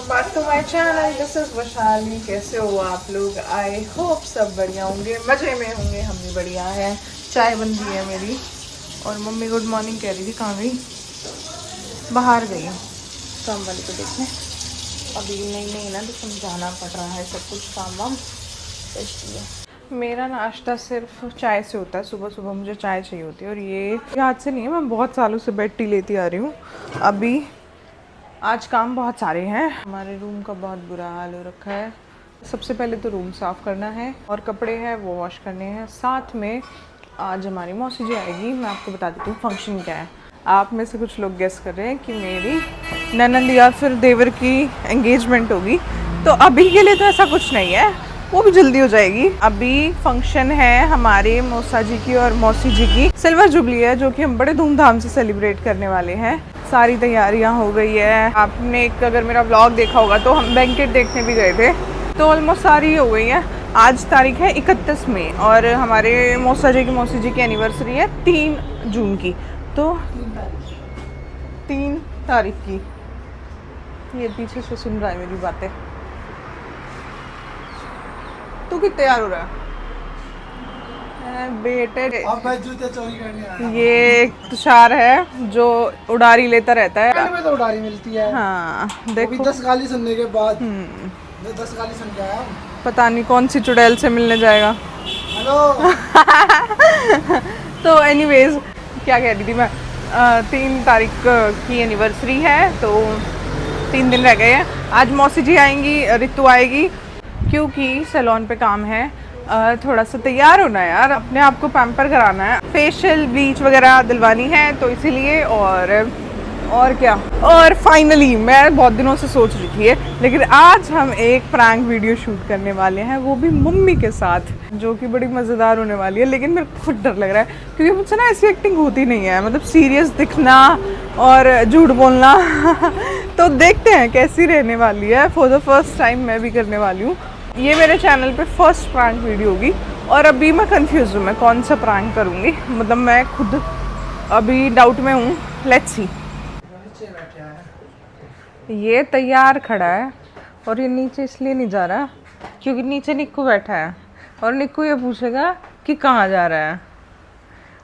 Welcome back to my channel. This is Vaishali. कैसे हो आप लोग? आई होप सब बढ़िया होंगे, मज़े में होंगे। हम भी बढ़िया है। चाय बन रही है मेरी और मम्मी गुड मॉर्निंग कह रही थी। कहाँ गई? बाहर गई काम वाले को देखने। अभी नहीं ना, तो समझाना पड़ रहा है सब कुछ काम वाम, इसलिए। मेरा नाश्ता सिर्फ चाय से होता है। सुबह सुबह मुझे चाय चाहिए होती है और ये आज से नहीं है, मैं बहुत सालों से बेड टी लेती आ रही हूँ। अभी आज काम बहुत सारे हैं। हमारे रूम का बहुत बुरा हाल हो रखा है। सबसे पहले तो रूम साफ़ करना है और कपड़े हैं वो वॉश करने हैं। साथ में आज हमारी मौसी जी आएगी। मैं आपको बता देती हूँ फंक्शन क्या है। आप में से कुछ लोग गेस कर रहे हैं कि मेरी ननंद या फिर देवर की एंगेजमेंट होगी। तो अभी के लिए तो ऐसा कुछ नहीं है, वो भी जल्दी हो जाएगी। अभी फंक्शन है हमारे मौसा जी की और मौसी जी की। सिल्वर जुबली है जो कि हम बड़े धूमधाम से सेलिब्रेट करने वाले हैं। सारी तैयारियां हो गई है। आपने अगर मेरा व्लॉग देखा होगा तो हम बैंकेट देखने भी गए थे, तो ऑलमोस्ट सारी हो गई है। आज तारीख है 31 मई और हमारे मौसा जी की मौसी जी की एनिवर्सरी है 3 जून की। तो 3 तारीख की। ये पीछे से सुन रहा है मेरी बातें। तू कितना तैयार हो रहा है बेटे? जूते चोरी करने आया। ये तुषार है जो उड़ारी लेता रहता है। में तो उड़ारी मिलती है। हाँ देखो, 10 गाली सुनने के बाद 10 गाली सुन के आया हूँ। पता नहीं कौन सी चुड़ैल से मिलने जाएगा। हेलो। तो एनीवेज क्या कह रही थी मैं? 3 तारीख की एनिवर्सरी है, तो 3 दिन रह गए हैं। आज मौसी जी आएंगी, रितु आएगी, क्योंकि सैलून पे काम है। थोड़ा सा तैयार होना है यार, अपने आप को पैम्पर कराना है, फेशियल ब्लीच वगैरह दिलवानी है, तो इसीलिए। और क्या। और फाइनली मैं बहुत दिनों से सोच रही थी, लेकिन आज हम एक प्रैंक वीडियो शूट करने वाले हैं, वो भी मम्मी के साथ, जो कि बड़ी मज़ेदार होने वाली है। लेकिन मेरे को खुद डर लग रहा है, क्योंकि मुझसे ना ऐसी एक्टिंग होती नहीं है, मतलब सीरियस दिखना और झूठ बोलना। तो देखते हैं कैसी रहने वाली है। फॉर द फर्स्ट टाइम मैं भी करने वाली हूँ। ये मेरे चैनल पे फर्स्ट प्रैंक वीडियो होगी और अभी मैं कंफ्यूज हूँ मैं कौन सा प्रैंक करूँगी। मतलब मैं खुद अभी डाउट में हूँ। Let's see. ये तैयार खड़ा है और ये नीचे इसलिए नहीं जा रहा क्योंकि नीचे निक्कू बैठा है और निक्कू ये पूछेगा कि कहाँ जा रहा है,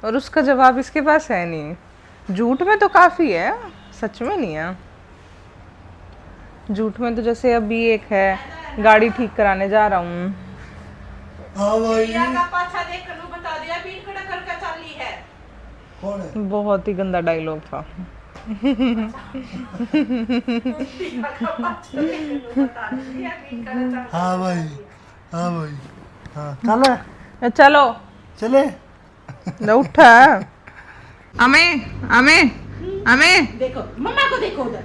और उसका जवाब इसके पास है नहीं। झूठ में तो काफ़ी है, सच में नहीं है। झूठ में तो जैसे अभी एक है, गाड़ी ठीक कराने जा रहा हूँ। बहुत ही गंदा डायलॉग था। हाँ भाई, हाँ भाई, हाँ चलो चले। उठा। अमे अमे अमे देखो मम्मा को, देखो उधर।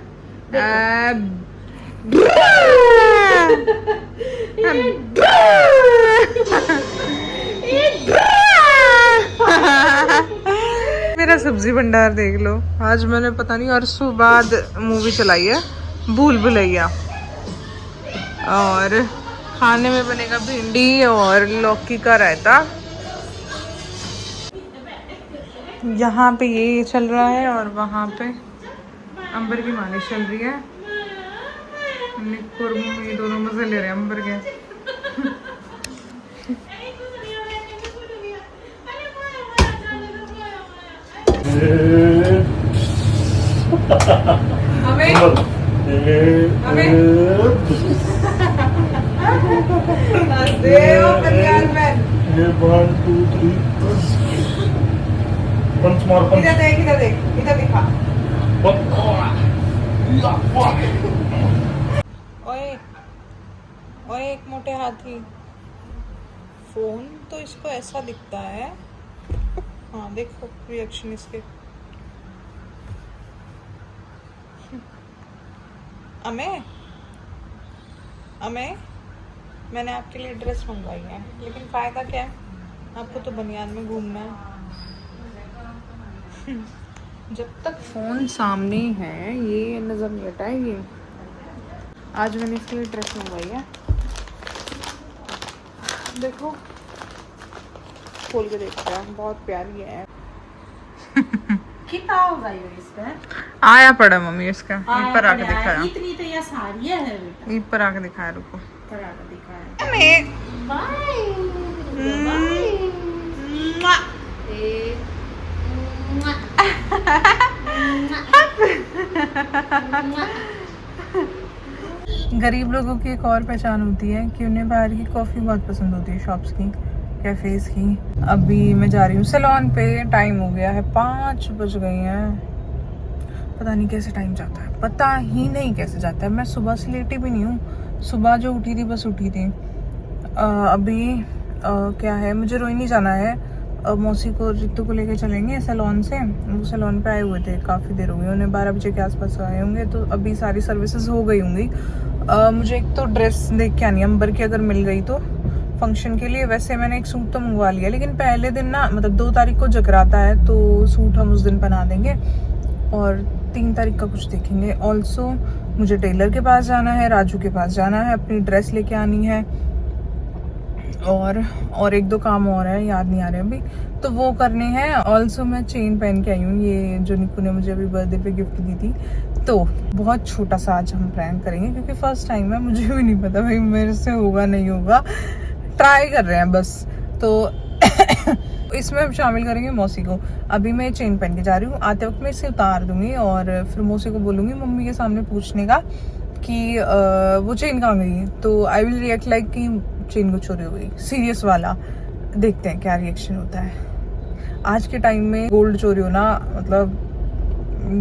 मेरा सब्जी भंडार देख लो। आज मैंने पता नहीं अरसों बाद मूवी चलाई है, भूल भुलैया, और खाने में बनेगा भिंडी और लौकी का रायता। यहाँ पे ये चल रहा है और वहाँ पे अंबर की मालिश चल रही है। निक्कू और मम्मी दोनों मजे ले रहे हैं अंबर के। इधर देख, इधर दिखा। ओए ओए एक मोटे हाथी। फोन तो इसको ऐसा दिखता है। हाँ देखो रिएक्शन इसके। अमे अमे मैंने आपके लिए ड्रेस मंगवाई है, लेकिन फायदा क्या है, आपको तो बनियान में घूमना है। जब तक फोन सामने है ये नजर नहीं हटाएगी। आज मैंने इसके लिए ड्रेस मंगवाई है, देखो खोल के देखते हैं। बहुत प्यारी है। कितना होगा ये इसका? आया पड़ा मम्मी इसका, ईद पर आके दिखाया, इतनी तो यह सारी है बेटा, ईद पर आके दिखाया, रुको पर आके दिखाया। गरीब लोगों की एक और पहचान होती है कि उन्हें बाहर की कॉफ़ी बहुत पसंद होती है, शॉप्स की, कैफ़ेज़ की। अभी मैं जा रही हूँ सैलून पे, टाइम हो गया है 5 बज गई हैं। पता नहीं कैसे टाइम जाता है, पता ही नहीं कैसे जाता है। मैं सुबह से लेटी भी नहीं हूँ, सुबह जो उठी थी बस उठी थी। अभी क्या है, मुझे रोहिणी जाना है, मौसी को रितु को लेके चलेंगे सैलून से। वो सैलून पे आए हुए थे, काफ़ी देर हो गई, उन्हें 12 बजे के आसपास आए होंगे, तो अभी सारी सर्विसेज हो गई होंगी। मुझे एक तो ड्रेस देख के आनी है अंबर की, अगर मिल गई तो फंक्शन के लिए। वैसे मैंने एक सूट तो मंगवा लिया, लेकिन पहले दिन ना, मतलब 2 तारीख को जगराता है, तो सूट हम उस दिन पहना देंगे और 3 तारीख का कुछ देखेंगे। ऑल्सो मुझे टेलर के पास जाना है, राजू के पास जाना है, अपनी ड्रेस लेके आनी है, और 1-2 काम और है, याद नहीं आ रहे अभी, तो वो करने हैं। ऑल्सो मैं चेन पहन के आई हूँ, ये जो निकू ने मुझे अभी बर्थडे पे गिफ्ट दी थी। तो बहुत छोटा सा आज हम प्रैंक करेंगे, क्योंकि फर्स्ट टाइम है, मुझे भी नहीं पता भाई मेरे से होगा नहीं होगा, ट्राई कर रहे हैं बस। तो इसमें हम शामिल करेंगे मौसी को। अभी मैं चेन पहन के जा रही हूँ, आते वक्त मैं इसे उतार दूंगी और फिर मौसी को बोलूँगी मम्मी के सामने पूछने का कि वो चेन कहाँ गई। तो आई विल रिएक्ट लाइक कि चेन को चोरी हो गई, सीरियस वाला। देखते हैं क्या रिएक्शन होता है। आज के टाइम में गोल्ड चोरी होना मतलब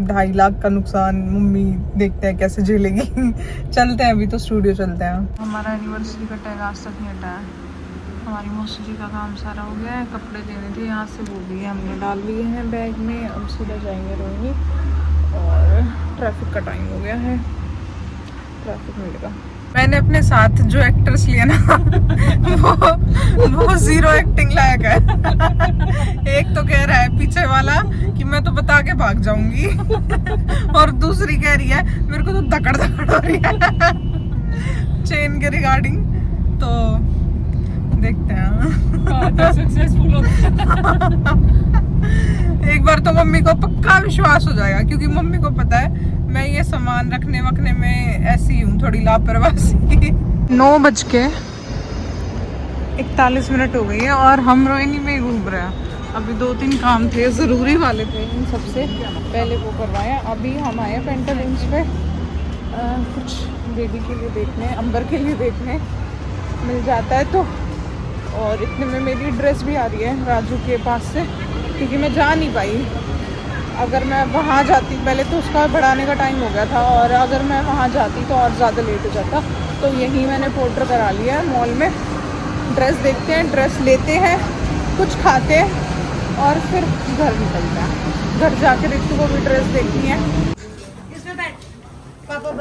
2.5 लाख का नुकसान, मम्मी देखते हैं कैसे झेलेगी। चलते हैं, अभी तो स्टूडियो चलते हैं। हमारा एनिवर्सरी का टैग आज तक नहीं हटा है। हमारी मौसी जी का काम सारा हो गया है, कपड़े देने थे यहाँ से, वो भी हमने डाल लिए हैं बैग में। अब सीधा जाएंगे रोहिणी, और ट्रैफिक का टाइम हो गया है, ट्रैफिक मिलेगा। मैंने अपने साथ जो एक्टर्स लिए ना वो 0 एक्टिंग लायक है। एक तो कह रहा है पीछे वाला कि मैं तो बता के भाग जाऊंगी और दूसरी कह रही है मेरे को तो धकड़ धकड़ हो रही है चेन के रिगार्डिंग। तो देखते हैं सक्सेसफुल एक बार तो मम्मी को पक्का विश्वास हो जाएगा, क्योंकि मम्मी को पता है मैं ये सामान रखने वखने में ऐसी हूँ, थोड़ी लापरवाही। 9:41 हो गई है और हम रोहिणी में घूम रहे हैं। अभी 2-3 काम थे, ज़रूरी वाले थे, इन सबसे पहले वो करवाया। अभी हम आए पेंटालून्स पे कुछ बेबी के लिए देखने, अंबर के लिए देखने, मिल जाता है तो। और इतने में मेरी ड्रेस भी आ रही है राजू के पास से, क्योंकि मैं जा नहीं पाई। अगर मैं वहाँ जाती, पहले तो उसका बढ़ाने का टाइम हो गया था, और अगर मैं वहाँ जाती तो और ज़्यादा लेट हो जाता। तो यहीं मैंने पोर्टर करा लिया है मॉल में। ड्रेस देखते हैं, ड्रेस लेते हैं, कुछ खाते हैं और फिर घर निकलते हैं। घर जाके रितु को भी ड्रेस देखनी है।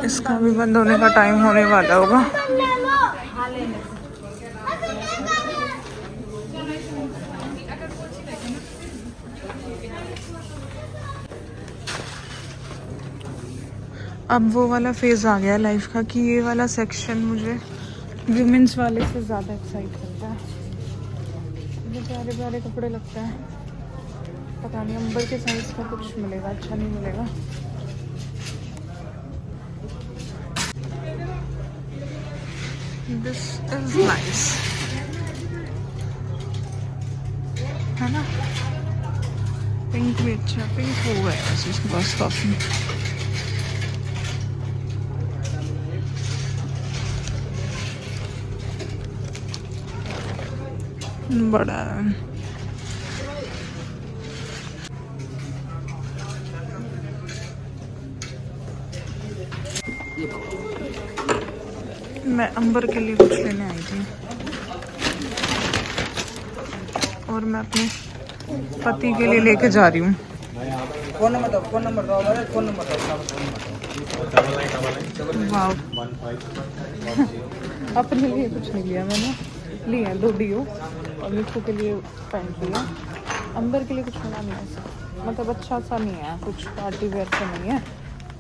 इसका भी बंद होने का टाइम होने वाला होगा। अब वो वाला फेज़ आ गया लाइफ का कि ये वाला सेक्शन मुझे विमेंस वाले से ज़्यादा एक्साइट करता है। मुझे प्यारे प्यारे कपड़े लगते हैं, पता नहीं अंबर के साइज़ का कुछ मिलेगा, अच्छा नहीं मिलेगा। दिस इज नाइस, है ना? पिंक भी अच्छा, पिंक हो गया वैसे इसके पास काफ़ी। बड़ा है। मैं अंबर के लिए कुछ लेने आई थी और मैं अपने पति के लिए लेके जा रही हूँ। फोन नंबर दो, फोन नंबर दो, फोन नंबर दो। वाह, अपने लिए कुछ नहीं लिया मैंने, लिए 2 डीओ और मिठू के लिए पैंट लिया। अंबर के लिए कुछ बना नहीं है, मतलब अच्छा सा नहीं है, कुछ पार्टी वेयर का नहीं है।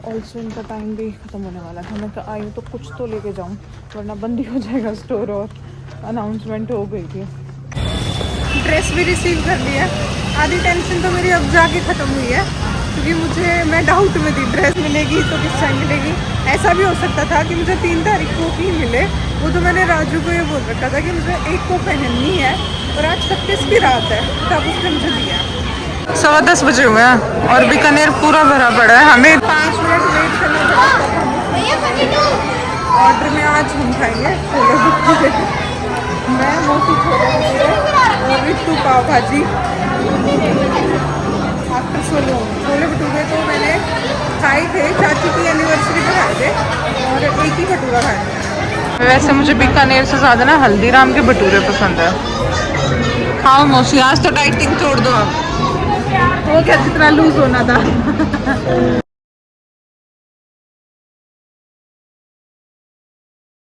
ऑल्सो इनका टाइम भी ख़त्म होने वाला था। मैं आई हूँ तो कुछ तो लेके जाऊँ, वरना बंद ही हो जाएगा स्टोर। और अनाउंसमेंट हो गई थी। ड्रेस भी रिसीव कर लिया, आधी टेंशन तो मेरी अब जाके ख़त्म हुई है। क्योंकि मैं डाउट में थी ड्रेस मिलेगी तो किस टाइम मिलेगी। ऐसा भी हो सकता था कि मुझे 3 तारीख को ही मिले। वो तो मैंने राजू को ये बोल रखा था कि मुझे 1 को पहननी है और आज 31 की रात है, तब उसने मुझे दिया। 10:15 बजे हुए हैं और बीकानेर पूरा भरा पड़ा है। हमें 5 मिनट वेट करना पड़ा। ऑर्डर में आज हम खाएंगे छोले भटूरे, मैं मोती छोले भटूरे और रिट्टू पाव भाजी। आफ्टर छोले भटूरे तो मैंने खाए थे, चाची की एनिवर्सरी पे खाए थे और एक ही भटूरा खाया था। वैसे मुझे बीकानेर से ज़्यादा ना हल्दीराम के भटूरे पसंद है। खाओ मौसी, आज तो डाइटिंग छोड़ दो आप। वो क्या जितना लूज होना था।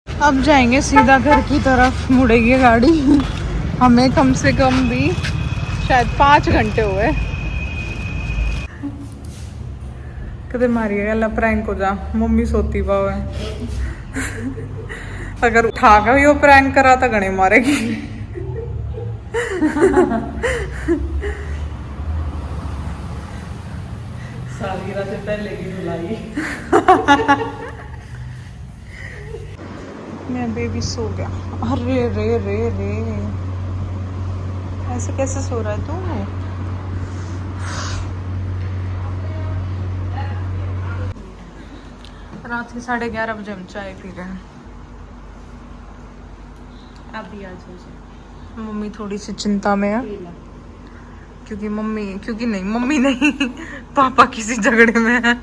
अब जाएंगे सीधा घर की तरफ, मुड़ेगी गाड़ी। हमें कम से कम भी शायद 5 घंटे हुए। कदे मारी गल प्रैंक हो जा, मम्मी सोती पाओ है। अगर उठा कर भी वो प्रैंक करा तो गणे मारेगी। सालगिरह से पहले की धुलाई। मेरा बेबी सो गया। अरे रे रे रे, ऐसे कैसे सो रहा है तू? रात के 11:30 बजे हम चाय पी रहे हैं। अभी आज हो जाए। मम्मी थोड़ी सी चिंता में है क्योंकि मम्मी नहीं पापा किसी झगड़े में है।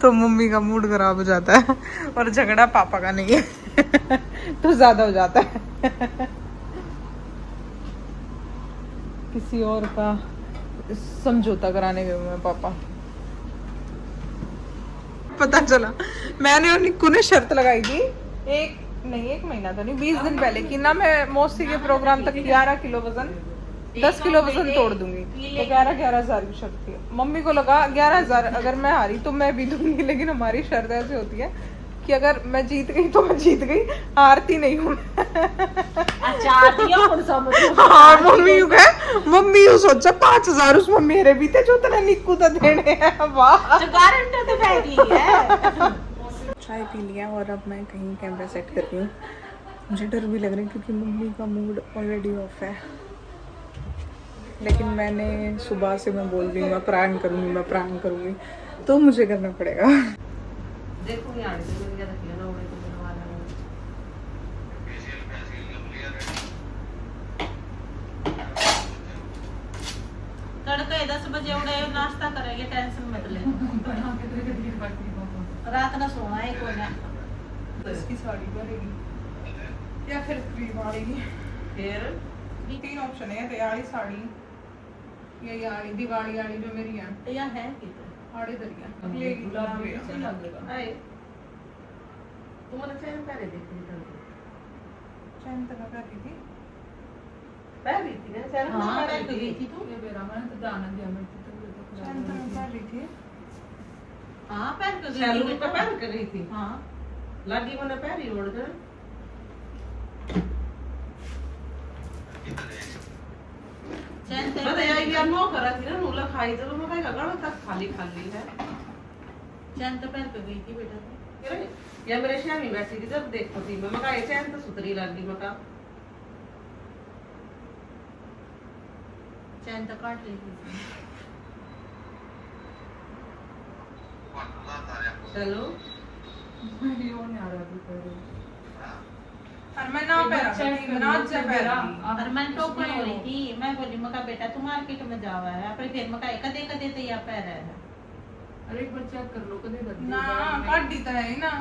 तो मम्मी का मूड खराब हो जाता है और झगड़ा पापा का नहीं है तो ज्यादा हो जाता है। किसी और का समझौता कराने गए हुए पापा। पता चला मैंने और निक्कू ने शर्त लगाई थी 1 महीना तो नहीं, 20 दिन पहले कि ना मैं मौसी के प्रोग्राम तक 11 किलो वजन 10 किलो वजन तोड़ दूंगी। तो 11,000 की शर्त थी। मम्मी को लगा 11,000 अगर मैं हारी तो मैं भी दूंगी, लेकिन हमारी शर्त ऐसी होती है कि अगर मैं जीत गई तो मैं जीत गई, हारती नहीं हूँ। हाँ मम्मी यू सोचा 5,000 उसमें मेरे भी थे जो तेरा निक्कू तो देने हैं। वाह, चाय पी लिया और अब मैं कहीं कैमरा सेट कर रही हूँ। मुझे डर भी लग रहा है क्योंकि मम्मी का मूड ऑलरेडी ऑफ है, लेकिन मैंने सुबह से मैं बोल रही हूँ मैं प्रैंक करूँगी तो मुझे करना पड़ेगा। देखो यार तड़के 10 बजे उड़े नाश्ता करेंगे, टेंशन मत ले। रात ना सोना है कोई ना। इसकी साड़ी भरेगी या फिर क्रीम वाली। फिर 3 ऑप्शन है, तैयारी साड़ी या यारी दिवाली वाली जो मेरी है या है कितना आड़े दरिया लेगी गुलाबी से लगेगा। आए तुम्हारे चैन पहले देखी थी, चैन तक कर रही थी पहली थी ना चैन। हां पहन के गई थी तू। ये बेरा मैंने तो जाना दिया मैं तो चैन तक कर रही थी। हां पहन के गई सैलून थी पे पहन के गई थी। हां लगी मैंने पहली ओढ़ कर चैन ते बता यार ये नो करा थी ना नूला खाई तो मैं कहा गड़ा तक खाली है। चैन तो पहन के गई थी बेटा तू। अरे या मेरे श्यामी बैठी थी जब देखो थी मैं कहा ये चैन तो सुतरी लगी। मैं कहा चैन तो काट ली थी। चलो वीडियो नहीं आ रहा अभी और मैं ना पैरा ना जा पैरा और मैं टोकन हो रही थी। मैं बोली मका बेटा तू मार्केट में जावा है पर फिर मका कदे कदे तो या पैर है। अरे एक बार चेक कर लो कदे बदली ना काट दी तो है ही ना।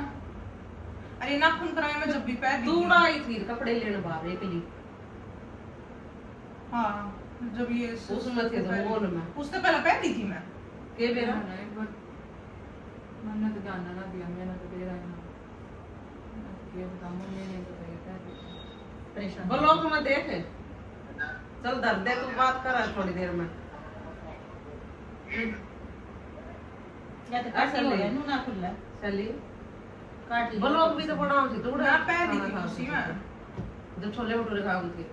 अरे नाखून कराए मैं जब भी पैर दी दूड़ा आई थी कपड़े लेने बाहर के लिए। हां जब ये उसमें थे तो मॉल में उससे पहले पैर दी थी मैं के बेरा एक बार मैंने तो जाना ना दिया मैंने तो दे रहा है ना ये बता मैंने तो परेशान ब्लॉग में देख चल दर्द है तू बात कर थोड़ी देर में। या तो काट लो नू ना खुला चली काट ली ब्लॉग भी तो बनाओ थी तू ना पैर दी थी उसी में जब छोले भटूरे खाओगी थी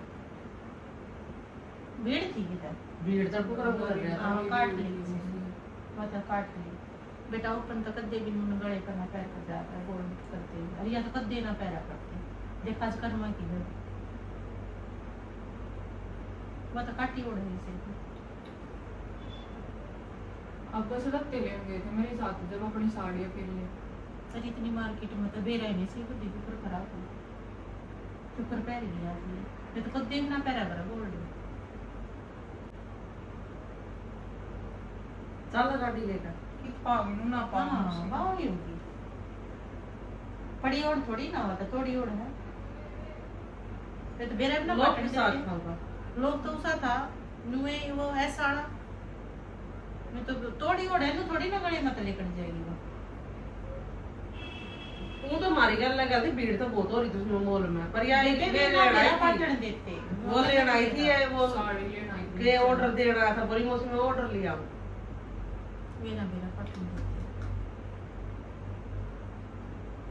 भीड़ थी किधर भीड़ तक कर रहा हां काट ली मतलब काट ली बेटा ओपन तो कद्दे भी नून गले करना पैर कर जाता है गोल करते अरे या तो कद्दे ना पैरा करते देखा आज कर्मा की घर वो तो काटी उड़ रही से आपको से लगते ले गए थे मेरे साथ जब अपनी साड़ियाँ पहन ली अरे इतनी मार्केट में तो बेरा नहीं से कद्दे ऊपर खराब हो ऊपर पैर गया ये तो कद्दे ना पैरा कर गोल्ड चल गाड़ी लेकर कि पावी नु ना हाँ पावी वाह ही होगी बड़ी ओढ़ थोड़ी ना होता थोड़ी ओढ़ है ये तो बेरा ना लोग बटन के साथ देते। खाऊंगा लोग तो उसा था नुए वो ऐसा आड़ा मैं तो थोड़ी ओढ़ है नु थोड़ी ना गले मत लेकर जाएगी वो तू तो मारी गल लगा थी भीड़ तो बहुत हो रही थी उसमें मॉल में पर यार देते ये भी ना लेना मेरा आई पाटन थी देते वो लेना आई थी वो साड़ी लेना आई थी के ऑर्डर देना था बड़ी मौसम में ऑर्डर लिया मेरा पाटन देते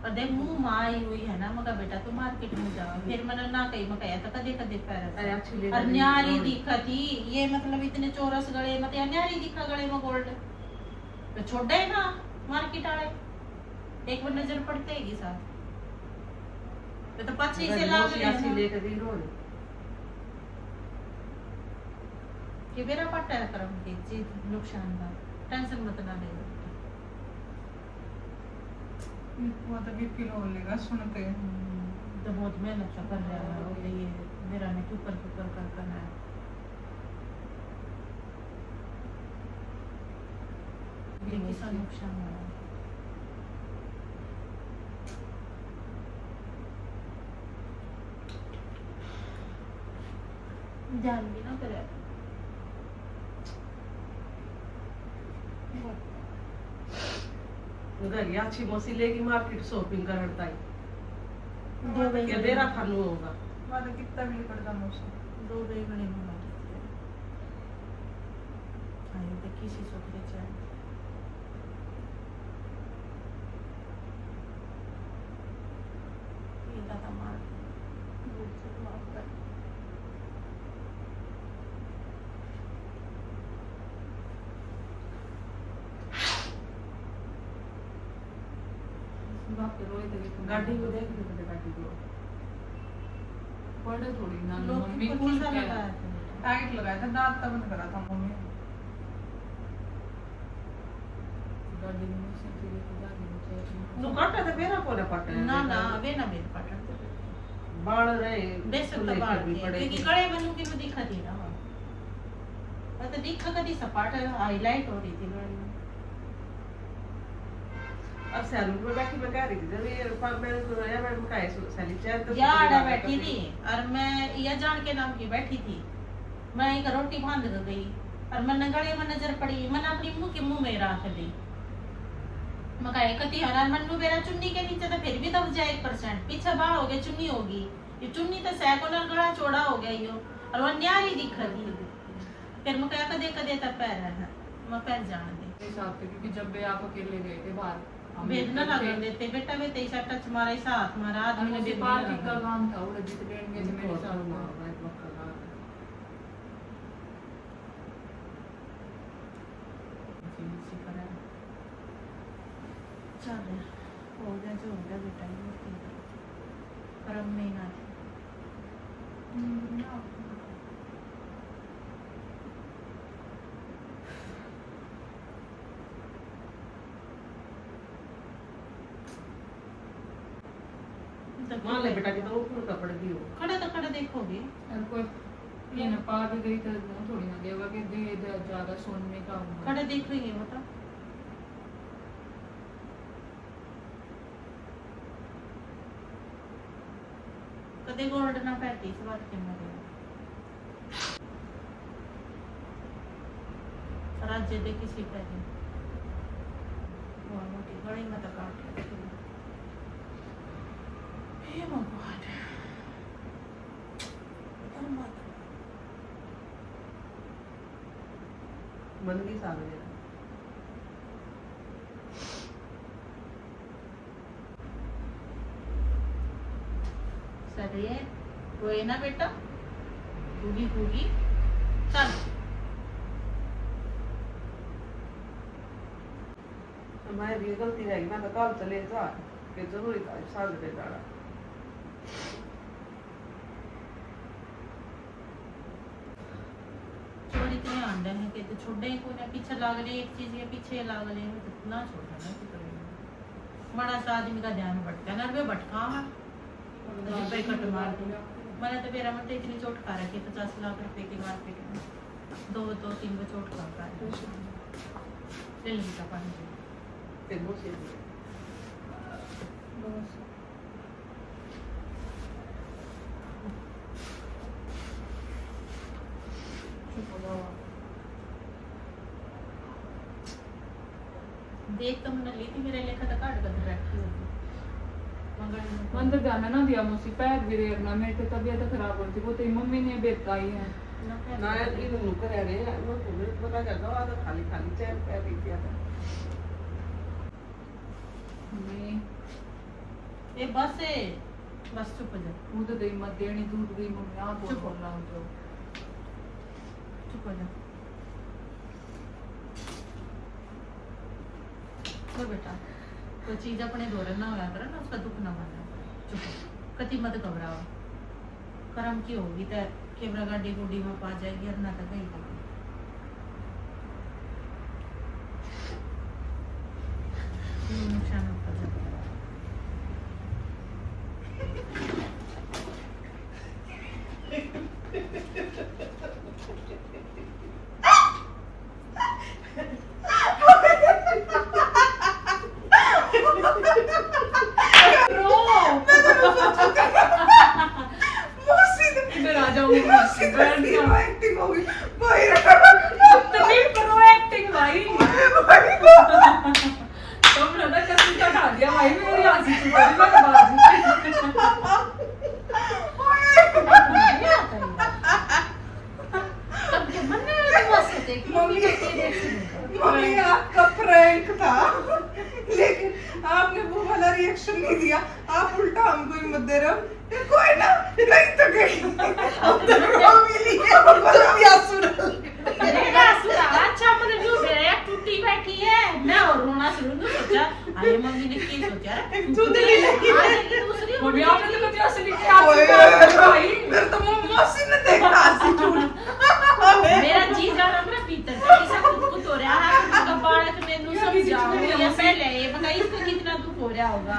और देख मुंह माई हुई है ना मगा बेटा तू मार्केट में जाओ फिर मैंने ना कही मकाया तो कदे कदे पैर अरे अच्छी ले और न्यारी दिखा थी ये मतलब इतने चौरस गले मत या न्यारी दिखा गले में गोल्ड तो छोड़ दे ना मार्केट आए एक बार नजर पड़ते ही साथ तो पच्ची से लाग ऐसी ले लेकर दी रोड कि मेरा पट्टा है करम की चीज नुकसान का टेंशन मत ना ले वो तो भी किलो लेगा सुनते तो बहुत मेहनत से कर रहा है और ये मेरा ने ऊपर कर करना है ये किसान नुकसान हुआ है ध्यान भी ना करे उधर ये अच्छी मौसी लेगी मार्केट शॉपिंग कर हटता है दो ये बेरा खानू होगा मतलब कितना भी पड़ता मुझसे दो बेगने बना देते हैं आए तो किसी सोचने चाहिए ये दादा मार दूर से मार कर बाप के रोए थे गाड़ी में देख ली मैंने गाड़ी को पड़े थोड़ी ना लोग मम्मी को फुल किसा क्या लगाया था टाइट लगाया था दांत तक बंद करा था मम्मी गाड़ी में से तो गाड़ी में चाहिए नु काटा था बेरा कोने पाटे ना ना वे ना मेरे पाटन बाल रहे बेशक तो बाढ़ क्योंकि कड़े बनू की वो दिखा थी ना तो दिखा कदी सपाट हाईलाइट हो रही थी गाड़ी में अब सैलून में बैठी मैं कह रही थी जब ये मैं तो या मैं काहे सैली चार तो यार बैठी थी और मैं ये जान के नाम की बैठी थी मैं एक रोटी बांध कर गई और मैंने गले में नजर पड़ी मैंने अपनी मुंह के मुंह में रख दी मैं कहा कति हरा मन्नू मेरा चुन्नी के नीचे तो फिर भी दब जाए 1% पीछे बाल हो गया चुन्नी होगी ये चुन्नी तो सैकोनर गला चौड़ा हो गया यो और वो न्यारी दिख रही फिर मैं कहा कदे कदे तब पैर है मैं पैर जान दे मेरे साथ क्योंकि जब भी आप अकेले गए थे बाहर भेजना लगा देते बेटा वे तेईस टच मारा साथ मारा आदमी ने मुझे भेजना पार्टी लगा का काम था उड़े जीत लेन गए थे मेरे साथ चल हो गया जो हो गया बेटा ये करम में ही ना थे मान ले बेटा कि तो ऊपर कपड़े भी हो खड़े देखोगे और कोई ये ना पा भी गई तो थोड़ी ना देगा कि दे ज्यादा सोने का खड़े देख रही है बता कदे गोल्ड ना पैटी इस बार के मरे राज्य दे किसी पैरी वो मोटी बड़ी मत काट हे भगवान मंदी साल गया सही है रोए ना बेटा होगी होगी चल मैं भी गलती रही मैं तो कल चले जा के जरूरी था साल पे जाना चोरी इतने अंडे हैं कि तो छोड़े को ना पीछे लाग रहे एक चीज के पीछे लाग रहे हैं तो ना छोड़ना ना कि करेंगे बड़ा सा आदमी का ध्यान भटका ना वे भटका मुझे पे कट मार दूं मैंने तो मेरा मत इतनी चोट खा रखी 50 लाख रुपए की मार्केट में दो 3 को चोट खा है ले ली का पानी फिर मुझे देख तो मैंने ली थी मेरे लेखा तो काट कर रखी होगी मंदिर जाना ना दिया मुझे पैर भी रेरना मेरी तो तबीयत खराब हो थी वो तेरी मम्मी ने बेताई है ना इन नुकर है रे वो तुम्हें पता चला आ तो खाली खाली चैन पे भी किया था नहीं ए बस है बस चुप हो जा वो तो दही मत देनी दूध भी मम्मी आप चुप हो। बोलना हो तो चुप हो जा तो बेटा कोई चीज अपने दोरे ना होया करे ना उसका दुख ना माना चुप हो। कति मत घबराओ कर्म की होगी तो केवरा गाड़ी गुडी में पा जाएगी और ना तो गई नुकसान होता जाता है इधर आ जाओ एक्टिंग हो गई भाई तभी करो एक्टिंग भाई तुमने ना कसम का खा दिया भाई मेरी हंसी चुप हो गई मैं बाज मम्मी आपका प्रैंक था लेकिन आपने वो वाला रिएक्शन नहीं दिया आप उल्टा हमको हिम्मत दे रहे हो कोई ना कहीं तो गई अब तो रो मिली है मतलब आंसू अच्छा मतलब जो है टूटी बैठी है मैं और रोना शुरू नहीं सोचा अरे मम्मी ने क्या सोचा रे दूसरी लगी दूसरी मम्मी आपने तो कुछ ऐसे लिखे आप भाई मेरे तो मौसी ने देखा आंसू टूट मेरा जी जा रहा है पीतर कैसा कुछ हो रहा है उसका बालक मैंने समझाओ या पहले ये बताइए इसको कितना दुख हो रहा होगा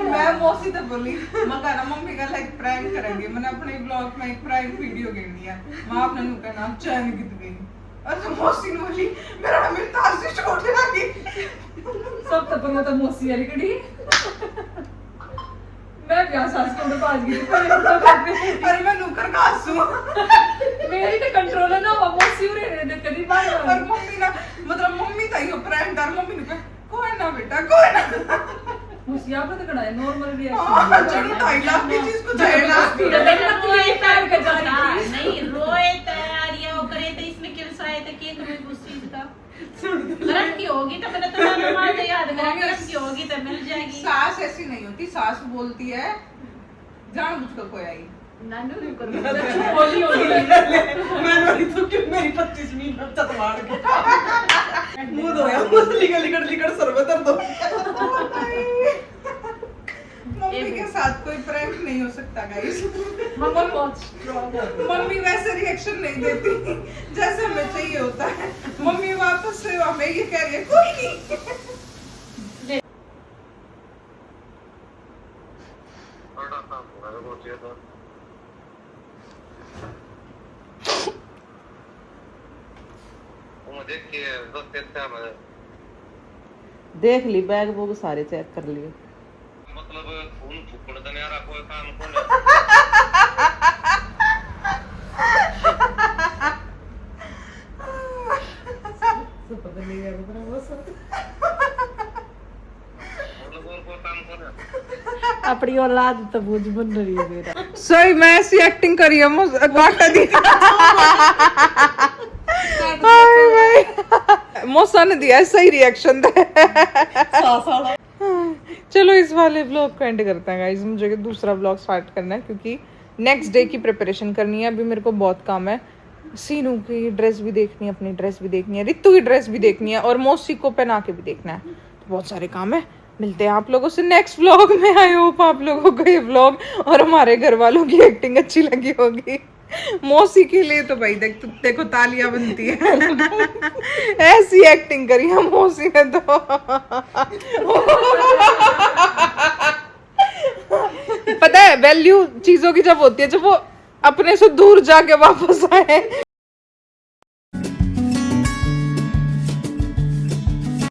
मैं मौसी तो बोली मैं कहना मम्मी का लाइक प्रैंक करेंगे मैंने अपने ब्लॉग में एक प्रैंक वीडियो गेनी है मैं आपने नु कहना चैन गित गई और तो मौसी ने बोली मेरा मेरे तार से छोड़ लगी सब तब मैं तो मौसी वाली कड़ी मैं क्या सास को उड़ बाज गई अरे मैं नुकर का हंसू मेरी तो कंट्रोल है ना वो मौसी उड़े ने करी बार और मम्मी ना मतलब मम्मी था यो प्रैंक कर मम्मी ने कहा कोई ना बेटा कोई ना मौसी आपने तो कड़ा नॉर्मल हां रिएक्शन चलो 2.5 लाख की चीज को छेड़ना नहीं रोए तैयारियां वो करे तो इसने किरसाए तो के तुम्हें उस चीज का करंट की होगी तो मैंने तो ना मार याद करा करंट की होगी तो मिल जाएगी सास ऐसी नहीं होती सास बोलती है जानबूझकर कोई आई नानू कर बोली होगी मैं नहीं तो क्यों मेरी 25 मिनट तक मार के मुंह धोया लिकड़ सर्वतर दो मम्मी के साथ कोई प्रैंक नहीं हो सकता गाइस मम्मा बहुत स्ट्रांग है मम्मी वैसे रिएक्शन नहीं देती जैसे हमें चाहिए होता है मम्मी वापस से हमें ये कह रही है कोई नहीं देख ली बैग बुग सारे चेक कर लिए मतलब खून फूकण तो नहीं आ रहा कोई काम कौन पता नहीं है मतलब और कोई काम कौन है अपनी औलाद तो बुझ बन रही है मेरा सही मैं ऐसी एक्टिंग करी है काटा दी मौसा ने दिया सही रिएक्शन दे चलो इस वाले ब्लॉग को एंड करते हैं गाइस मुझे दूसरा ब्लॉग स्टार्ट करना है क्योंकि नेक्स्ट डे की प्रिपरेशन करनी है अभी मेरे को बहुत काम है सीनू की ड्रेस भी देखनी है, अपनी ड्रेस भी देखनी है, रितु की ड्रेस भी देखनी है और मौसी को पहना के भी देखना है। तो बहुत सारे काम है। मिलते हैं आप लोगों से नेक्स्ट व्लॉग में। आई होप आप लोगों को ये व्लॉग और हमारे घर वालों की एक्टिंग अच्छी लगी होगी। मौसी के लिए तो भाई देखो तालियां बनती है। ऐसी एक्टिंग करी है मौसी ने तो। पता है वैल्यू चीजों की जब होती है जब वो अपने से दूर जाके वापस आए।